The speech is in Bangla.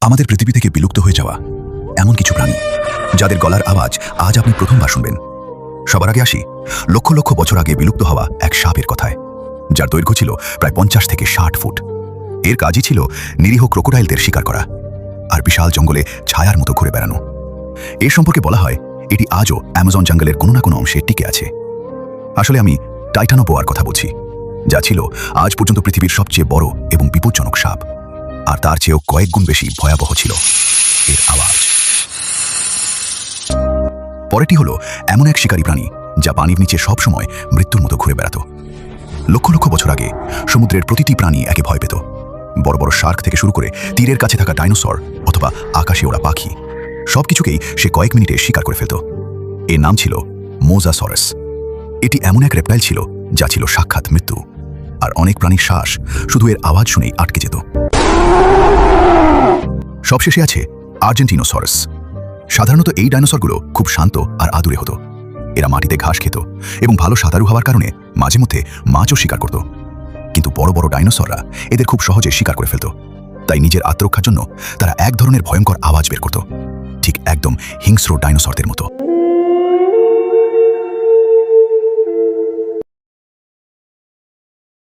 আমাদের পৃথিবী থেকে বিলুপ্ত হয়ে যাওয়া এমন কিছু প্রাণী যাদের গলার আওয়াজ আজ আপনি প্রথমবার শুনবেন। সবার আগে আসি লক্ষ লক্ষ বছর আগে বিলুপ্ত হওয়া এক সাপের কথায়, যার দৈর্ঘ্য ছিল প্রায় 50 থেকে 60 ফুট। এর কাজই ছিল নিরীহ ক্রোকোডাইলদের শিকার করা আর বিশাল জঙ্গলে ছায়ার মতো ঘুরে বেড়ানো। এর সম্পর্কে বলা হয় এটি আজও অ্যামাজন জঙ্গলের কোনো না কোনো অংশে টিকে আছে। আসলে আমি টাইটানোবোয়ার কথা বলছি, যা ছিল আজ পর্যন্ত পৃথিবীর সবচেয়ে বড় এবং বিপজ্জনক সাপ। আর তার চেয়েও কয়েক গুণ বেশি ভয়াবহ ছিল এর আওয়াজ। পরেরটি হলো এমন এক শিকারী প্রাণী যা পানির নিচে সবসময় মৃত্যুর মতো ঘুরে বেড়াত। লক্ষ লক্ষ বছর আগে সমুদ্রের প্রতিটি প্রাণী একে ভয় পেত। বড় বড় শার্ক থেকে শুরু করে তীরের কাছে থাকা ডাইনোসর অথবা আকাশে ওড়া পাখি, সবকিছুকেই সে কয়েক মিনিটে শিকার করে ফেলত। এর নাম ছিল মোজাসরাস। এটি এমন এক রেপটাইল ছিল যা ছিল সাক্ষাৎ মৃত্যু, আর অনেক প্রাণীর শ্বাস শুধু এর আওয়াজ শুনেই আটকে যেত। সবশেষে আছে আর্জেন্টিনোসরাস। সাধারণত এই ডাইনোসরগুলো খুব শান্ত আর আদুরে হতো। এরা মাটিতে ঘাস খেত এবং ভালো সাঁতারু হওয়ার কারণে মাঝে মধ্যে মাছও শিকার করত। কিন্তু বড় বড় ডাইনোসররা এদের খুব সহজে শিকার করে ফেলত। তাই নিজের আত্মরক্ষার জন্য তারা এক ধরনের ভয়ঙ্কর আওয়াজ বের করত, ঠিক একদম হিংস্র ডাইনোসরদের মতো।